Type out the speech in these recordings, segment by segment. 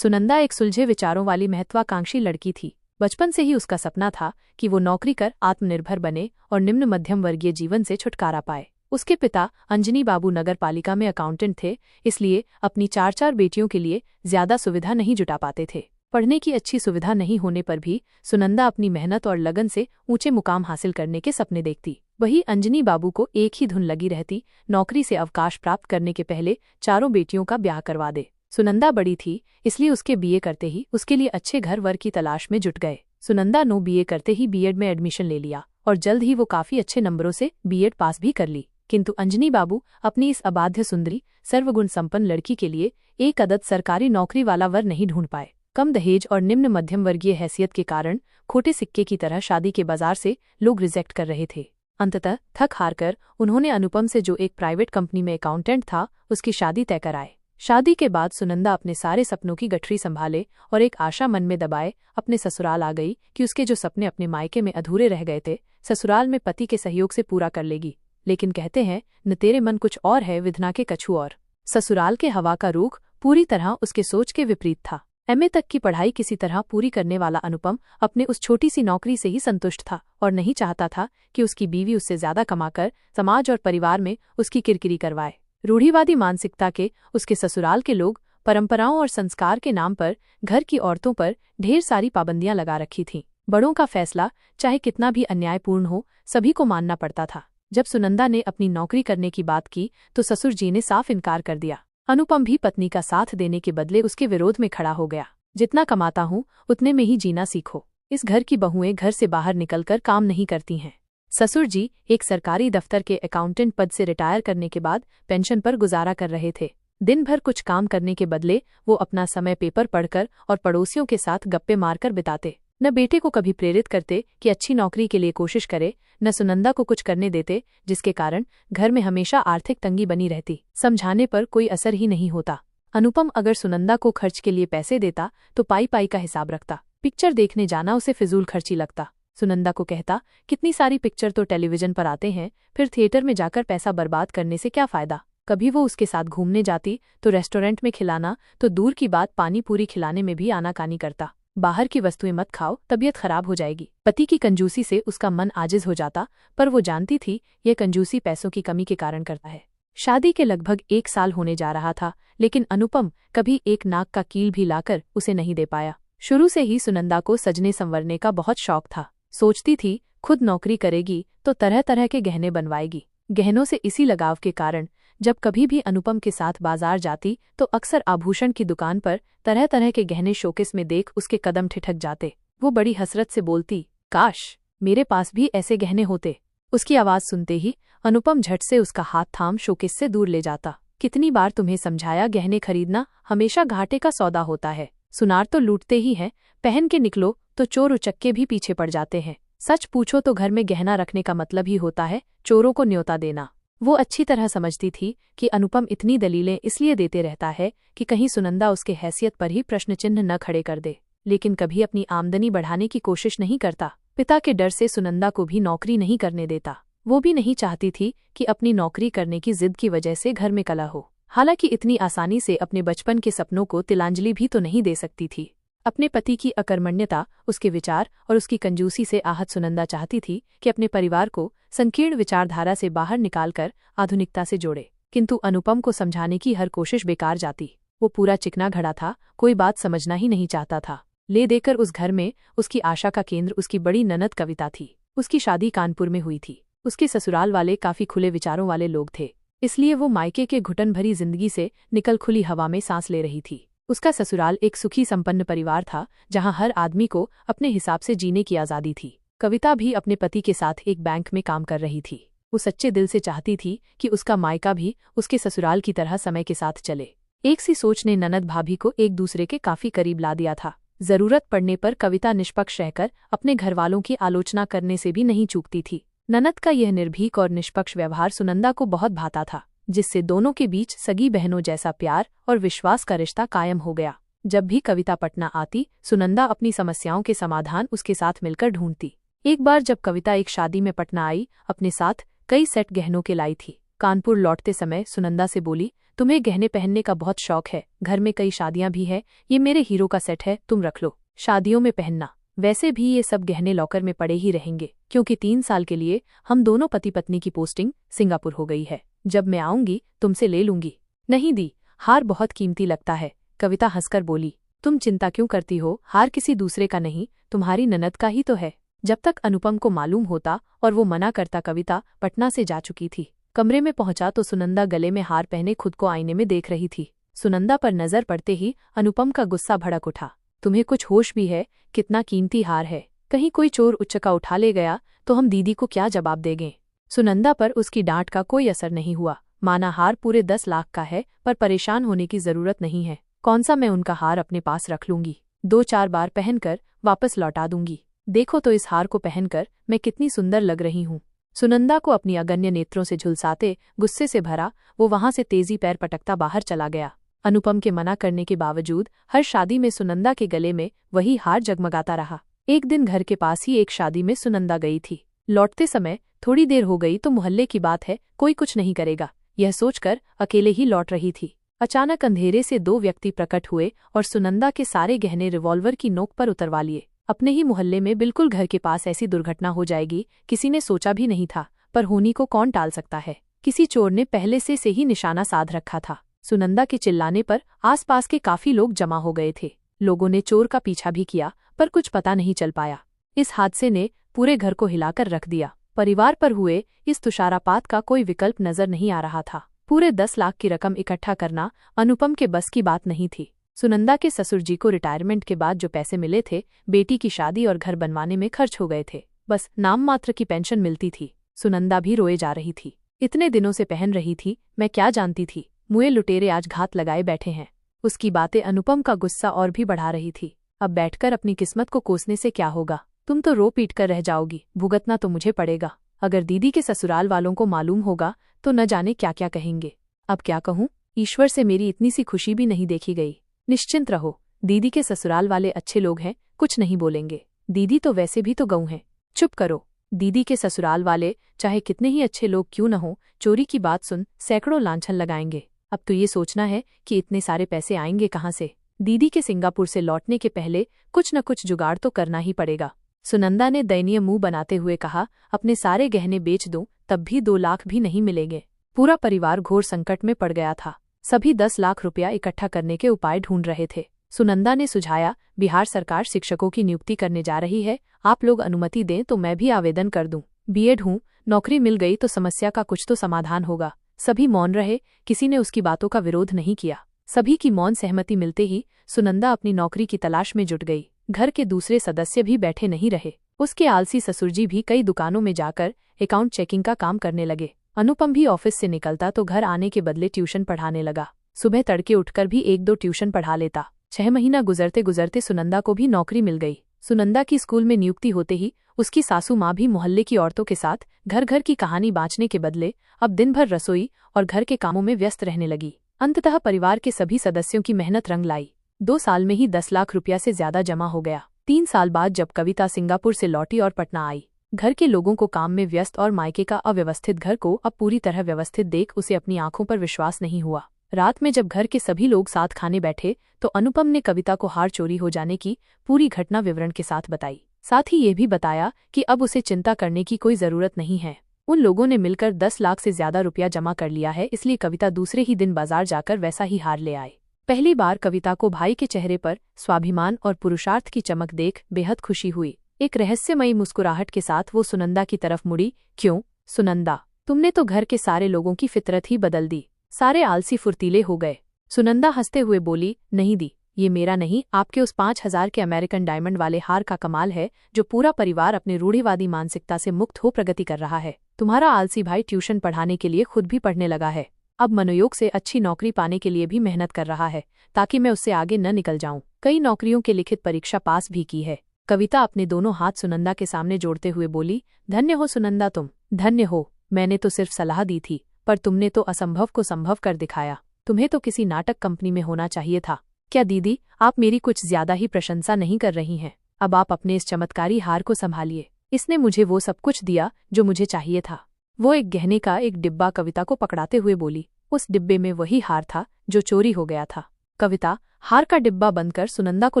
सुनंदा एक सुलझे विचारों वाली महत्वाकांक्षी लड़की थी। बचपन से ही उसका सपना था कि वो नौकरी कर आत्मनिर्भर बने और निम्न मध्यम वर्गीय जीवन से छुटकारा पाए। उसके पिता अंजनी बाबू नगर पालिका में अकाउंटेंट थे, इसलिए अपनी चार बेटियों के लिए ज्यादा सुविधा नहीं जुटा पाते थे। पढ़ने की अच्छी सुविधा नहीं होने पर भी सुनंदा अपनी मेहनत और लगन से ऊंचे मुकाम हासिल करने के सपने देखती। वही अंजनी बाबू को एक ही धुन लगी रहती, नौकरी से अवकाश प्राप्त करने के पहले चारों बेटियों का ब्याह करवा दे। सुनंदा बड़ी थी, इसलिए उसके बीए करते ही उसके लिए अच्छे घर वर की तलाश में जुट गए। सुनंदा बीए करते ही बीएड में एडमिशन ले लिया और जल्द ही वो काफी अच्छे नंबरों से बीएड पास भी कर ली। किंतु अंजनी बाबू अपनी इस अबाध्य सुंदरी सर्वगुण संपन्न लड़की के लिए एक अदद सरकारी नौकरी वाला वर नहीं ढूंढ पाए। कम दहेज और निम्न मध्यम वर्गीय हैसियत के कारण खोटे सिक्के की तरह शादी के बाजार से लोग रिजेक्ट कर रहे थे। अंततः थक हार कर उन्होंने अनुपम से, जो एक प्राइवेट कंपनी में अकाउंटेंट था, उसकी शादी तय कराए। शादी के बाद सुनंदा अपने सारे सपनों की गठरी संभाले और एक आशा मन में दबाए अपने ससुराल आ गई कि उसके जो सपने अपने मायके में अधूरे रह गए थे, ससुराल में पति के सहयोग से पूरा कर लेगी। लेकिन कहते हैं न तेरे मन कुछ और है विधना के कछु और। ससुराल के हवा का रुख पूरी तरह उसके सोच के विपरीत था। एमए तक की पढ़ाई किसी तरह पूरी करने वाला अनुपम अपने उस छोटी सी नौकरी से ही संतुष्ट था और नहीं चाहता था कि उसकी बीवी उससे ज्यादा कमाकर समाज और परिवार में उसकी किरकिरी करवाए। रूढ़िवादी मानसिकता के उसके ससुराल के लोग परंपराओं और संस्कार के नाम पर घर की औरतों पर ढेर सारी पाबंदियां लगा रखी थीं। बड़ों का फैसला चाहे कितना भी अन्यायपूर्ण हो, सभी को मानना पड़ता था। जब सुनंदा ने अपनी नौकरी करने की बात की तो ससुर जी ने साफ इनकार कर दिया। अनुपम भी पत्नी का साथ देने के बदले उसके विरोध में खड़ा हो गया। जितना कमाता हूँ उतने में ही जीना सीखो। इस घर की बहुएं घर से बाहर निकलकर काम नहीं करती हैं। ससुर जी एक सरकारी दफ्तर के अकाउंटेंट पद से रिटायर करने के बाद पेंशन पर गुजारा कर रहे थे। दिन भर कुछ काम करने के बदले वो अपना समय पेपर पढ़कर और पड़ोसियों के साथ गप्पे मारकर बिताते। न बेटे को कभी प्रेरित करते कि अच्छी नौकरी के लिए कोशिश करे, न सुनंदा को कुछ करने देते, जिसके कारण घर में हमेशा आर्थिक तंगी बनी रहती। समझाने पर कोई असर ही नहीं होता। अनुपम अगर सुनंदा को खर्च के लिए पैसे देता तो पाई पाई का हिसाब रखता। पिक्चर देखने जाना उसे फिजूल खर्ची लगता। सुनंदा को कहता, कितनी सारी पिक्चर तो टेलीविजन पर आते हैं, फिर थिएटर में जाकर पैसा बर्बाद करने से क्या फायदा। कभी वो उसके साथ घूमने जाती तो रेस्टोरेंट में खिलाना तो दूर की बात, पानी पूरी खिलाने में भी आनाकानी करता। बाहर की वस्तुएं मत खाओ, तबीयत खराब हो जाएगी। पति की कंजूसी से उसका मन आजिज हो जाता, पर वो जानती थी ये कंजूसी पैसों की कमी के कारण करता है। शादी के लगभग 1 साल होने जा रहा था, लेकिन अनुपम कभी एक नाक का कील भी लाकर उसे नहीं दे पाया। शुरू से ही सुनंदा को सजने संवरने का बहुत शौक था। सोचती थी खुद नौकरी करेगी तो तरह तरह के गहने बनवाएगी। गहनों से इसी लगाव के कारण जब कभी भी अनुपम के साथ बाजार जाती तो अक्सर आभूषण की दुकान पर तरह तरह के गहने शोकेस में देख उसके कदम ठिठक जाते। वो बड़ी हसरत से बोलती, काश मेरे पास भी ऐसे गहने होते। उसकी आवाज सुनते ही अनुपम झट से उसका हाथ थाम शोकेस से दूर ले जाता। कितनी बार तुम्हें समझाया, गहने खरीदना हमेशा घाटे का सौदा होता है। सुनार तो लूटते ही हैं, पहन के निकलो तो चोर उचक्के भी पीछे पड़ जाते हैं। सच पूछो तो घर में गहना रखने का मतलब ही होता है चोरों को न्योता देना। वो अच्छी तरह समझती थी कि अनुपम इतनी दलीलें इसलिए देते रहता है कि कहीं सुनंदा उसके हैसियत पर ही प्रश्न चिन्ह न खड़े कर दे, लेकिन कभी अपनी आमदनी बढ़ाने की कोशिश नहीं करता। पिता के डर से सुनंदा को भी नौकरी नहीं करने देता। वो भी नहीं चाहती थी कि अपनी नौकरी करने की जिद की वजह से घर में कलह हो। हालांकि इतनी आसानी से अपने बचपन के सपनों को तिलांजलि भी तो नहीं दे सकती थी। अपने पति की अकर्मण्यता, उसके विचार और उसकी कंजूसी से आहत सुनंदा चाहती थी कि अपने परिवार को संकीर्ण विचारधारा से बाहर निकालकर आधुनिकता से जोड़े, किंतु अनुपम को समझाने की हर कोशिश बेकार जाती। वो पूरा चिकना घड़ा था, कोई बात समझना ही नहीं चाहता था। ले देकर उस घर में उसकी आशा का केंद्र उसकी बड़ी ननद कविता थी। उसकी शादी कानपुर में हुई थी। उसके ससुराल वाले काफी खुले विचारों वाले लोग थे, इसलिए वो मायके के घुटन भरी जिंदगी से निकल खुली हवा में सांस ले रही थी। उसका ससुराल एक सुखी संपन्न परिवार था, जहां हर आदमी को अपने हिसाब से जीने की आज़ादी थी। कविता भी अपने पति के साथ एक बैंक में काम कर रही थी। वो सच्चे दिल से चाहती थी कि उसका मायका भी उसके ससुराल की तरह समय के साथ चले। एक सी सोच ने ननद भाभी को एक दूसरे के काफी करीब ला दिया था। जरूरत पड़ने पर कविता निष्पक्ष रहकर अपने घरवालों की आलोचना करने से भी नहीं चूकती थी। ननद का यह निर्भीक और निष्पक्ष व्यवहार सुनंदा को बहुत भाता था, जिससे दोनों के बीच सगी बहनों जैसा प्यार और विश्वास का रिश्ता कायम हो गया। जब भी कविता पटना आती, सुनंदा अपनी समस्याओं के समाधान उसके साथ मिलकर ढूंढती। एक बार जब कविता एक शादी में पटना आई, अपने साथ कई सेट गहनों के लाई थी। कानपुर लौटते समय सुनंदा से बोली, तुम्हें गहने पहनने का बहुत शौक है, घर में कई शादियां भी है, ये मेरे हीरो का सेट है, तुम रख लो, शादियों में पहनना। वैसे भी ये सब गहने लॉकर में पड़े ही रहेंगे, क्योंकि 3 साल के लिए हम दोनों पति पत्नी की पोस्टिंग सिंगापुर हो गई है। जब मैं आऊंगी तुमसे ले लूंगी। नहीं दी, हार बहुत कीमती लगता है, कविता हंसकर बोली। तुम चिंता क्यों करती हो, हार किसी दूसरे का नहीं, तुम्हारी ननद का ही तो है। जब तक अनुपम को मालूम होता और वो मना करता, कविता पटना से जा चुकी थी। कमरे में पहुंचा तो सुनंदा गले में हार पहने खुद को आईने में देख रही थी। सुनंदा पर नजर पड़ते ही अनुपम का गुस्सा भड़क उठा। तुम्हें कुछ होश भी है? कितना कीमती हार है, कहीं कोई चोर उच्चका उठा ले गया तो हम दीदी को क्या जवाब देंगे। सुनंदा पर उसकी डांट का कोई असर नहीं हुआ। माना हार पूरे 10 लाख का है, पर परेशान होने की जरूरत नहीं है। कौन सा मैं उनका हार अपने पास रख लूंगी, 2-4 बार पहनकर वापस लौटा दूंगी। देखो तो इस हार को पहनकर मैं कितनी सुंदर लग रही हूँ। सुनंदा को अपनी अगन्य नेत्रों से झुलसाते गुस्से से भरा वो वहां से तेजी पैर पटकता बाहर चला गया। अनुपम के मना करने के बावजूद हर शादी में सुनंदा के गले में वही हार जगमगाता रहा। एक दिन घर के पास ही एक शादी में सुनंदा गई थी। लौटते समय थोड़ी देर हो गई तो मोहल्ले की बात है, कोई कुछ नहीं करेगा, यह सोचकर अकेले ही लौट रही थी। अचानक अंधेरे से 2 व्यक्ति प्रकट हुए और सुनंदा के सारे गहने रिवॉल्वर की नोक पर उतरवा लिए। अपने ही मोहल्ले में बिल्कुल घर के पास ऐसी दुर्घटना हो जाएगी किसी ने सोचा भी नहीं था, पर होनी को कौन टाल सकता है। किसी चोर ने पहले से ही निशाना साध रखा था। सुनंदा के चिल्लाने पर आसपास के काफी लोग जमा हो गए थे। लोगों ने चोर का पीछा भी किया, पर कुछ पता नहीं चल पाया। इस हादसे ने पूरे घर को हिलाकर रख दिया। परिवार पर हुए इस तुषारापात का कोई विकल्प नजर नहीं आ रहा था। पूरे 10 लाख की रकम इकट्ठा करना अनुपम के बस की बात नहीं थी। सुनंदा के ससुर जी को रिटायरमेंट के बाद जो पैसे मिले थे, बेटी की शादी और घर बनवाने में खर्च हो गए थे। बस नाम मात्र की पेंशन मिलती थी। सुनंदा भी रोए जा रही थी। इतने दिनों से पहन रही थी, मैं क्या जानती थी, मुए लुटेरे आज घात लगाए बैठे हैं। उसकी बातें अनुपम का गुस्सा और भी बढ़ा रही थी। अब बैठकर अपनी किस्मत को कोसने से क्या होगा, तुम तो रो पीट कर रह जाओगी, भुगतना तो मुझे पड़ेगा। अगर दीदी के ससुराल वालों को मालूम होगा तो न जाने क्या क्या कहेंगे। अब क्या कहूँ, ईश्वर से मेरी इतनी सी खुशी भी नहीं देखी गई। निश्चिंत रहो, दीदी के ससुराल वाले अच्छे लोग हैं, कुछ नहीं बोलेंगे। दीदी तो वैसे भी तो गऊ हैं। चुप करो, दीदी के ससुराल वाले चाहे कितने ही अच्छे लोग क्यों न हो, चोरी की बात सुन सैकड़ों लांछन लगाएंगे। अब तो ये सोचना है कि इतने सारे पैसे आएंगे कहाँ से। दीदी के सिंगापुर से लौटने के पहले कुछ न कुछ जुगाड़ तो करना ही पड़ेगा। सुनंदा ने दयनीय मुंह बनाते हुए कहा, अपने सारे गहने बेच दूं तब भी 2 लाख भी नहीं मिलेंगे। पूरा परिवार घोर संकट में पड़ गया था। सभी 10 लाख रुपया इकट्ठा करने के उपाय ढूंढ रहे थे। सुनंदा ने सुझाया, बिहार सरकार शिक्षकों की नियुक्ति करने जा रही है, आप लोग अनुमति दें तो मैं भी आवेदन कर दूं। बीएड हूं, नौकरी मिल गई तो समस्या का कुछ तो समाधान होगा। सभी मौन रहे, किसी ने उसकी बातों का विरोध नहीं किया। सभी की मौन सहमति मिलते ही सुनंदा अपनी नौकरी की तलाश में जुट गई। घर के दूसरे सदस्य भी बैठे नहीं रहे। उसके आलसी ससुरजी भी कई दुकानों में जाकर अकाउंट चेकिंग का काम करने लगे। अनुपम भी ऑफिस से निकलता तो घर आने के बदले ट्यूशन पढ़ाने लगा। सुबह तड़के उठकर भी 1-2 ट्यूशन पढ़ा लेता। 6 महीना गुजरते गुजरते सुनंदा को भी नौकरी मिल गई। सुनंदा की स्कूल में नियुक्ति होते ही उसकी सासू माँ भी मोहल्ले की औरतों के साथ घर घर की कहानी बाँचने के बदले अब दिन भर रसोई और घर के कामों में व्यस्त रहने लगी। अंततः परिवार के सभी सदस्यों की मेहनत रंग लाई। 2 साल में ही 10 लाख रुपया से ज्यादा जमा हो गया। 3 साल बाद जब कविता सिंगापुर से लौटी और पटना आई, घर के लोगों को काम में व्यस्त और मायके का अव्यवस्थित घर को अब पूरी तरह व्यवस्थित देख उसे अपनी आंखों पर विश्वास नहीं हुआ। रात में जब घर के सभी लोग साथ खाने बैठे तो अनुपम ने कविता को हार चोरी हो जाने की पूरी घटना विवरण के साथ बताई। साथ ही ये भी बताया कि अब उसे चिंता करने की कोई जरूरत नहीं है। उन लोगों ने मिलकर 10 लाख से ज्यादा रुपया जमा कर लिया है, इसलिए कविता दूसरे ही दिन बाजार जाकर वैसा ही हार ले आए। पहली बार कविता को भाई के चेहरे पर स्वाभिमान और पुरुषार्थ की चमक देख बेहद खुशी हुई। एक रहस्यमयी मुस्कुराहट के साथ वो सुनंदा की तरफ मुड़ी। क्यों सुनंदा, तुमने तो घर के सारे लोगों की फितरत ही बदल दी, सारे आलसी फुर्तीले हो गए। सुनंदा हंसते हुए बोली, नहीं दी, ये मेरा नहीं, आपके उस 5,000 के अमेरिकन डायमंड वाले हार का कमाल है, जो पूरा परिवार अपने रूढ़िवादी मानसिकता से मुक्त हो प्रगति कर रहा है। तुम्हारा आलसी भाई ट्यूशन पढ़ाने के लिए खुद भी पढ़ने लगा है, अब मनोयोग से अच्छी नौकरी पाने के लिए भी मेहनत कर रहा है, ताकि मैं उससे आगे न निकल जाऊं। कई नौकरियों के लिखित परीक्षा पास भी की है। कविता अपने दोनों हाथ सुनंदा के सामने जोड़ते हुए बोली, धन्य हो सुनंदा, तुम धन्य हो। मैंने तो सिर्फ सलाह दी थी, पर तुमने तो असंभव को संभव कर दिखाया। तुम्हें तो किसी नाटक कंपनी में होना चाहिए था। क्या दीदी, आप मेरी कुछ ज्यादा ही प्रशंसा नहीं कर रही हैं? अब आप अपने इस चमत्कारी हार को संभालिए। इसने मुझे वो सब कुछ दिया जो मुझे चाहिए था। वो एक गहने का एक डिब्बा कविता को पकड़ाते हुए बोली। उस डिब्बे में वही हार था जो चोरी हो गया था। कविता हार का डिब्बा बंद कर सुनंदा को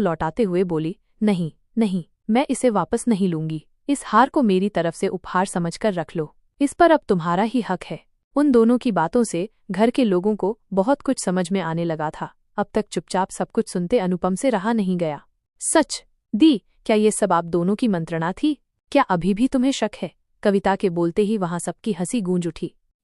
लौटाते हुए बोली, नहीं नहीं, मैं इसे वापस नहीं लूंगी। इस हार को मेरी तरफ से उपहार समझकर रख लो। इस पर अब तुम्हारा ही हक है। उन दोनों की बातों से घर के लोगों को बहुत कुछ समझ में आने लगा था। अब तक चुपचाप सब कुछ सुनते अनुपम से रहा नहीं गया। सच दी, क्या ये सब आप दोनों की मंत्रणा थी? क्या अभी भी तुम्हें शक है? कविता के बोलते ही वहां सबकी हंसी गूंज उठी।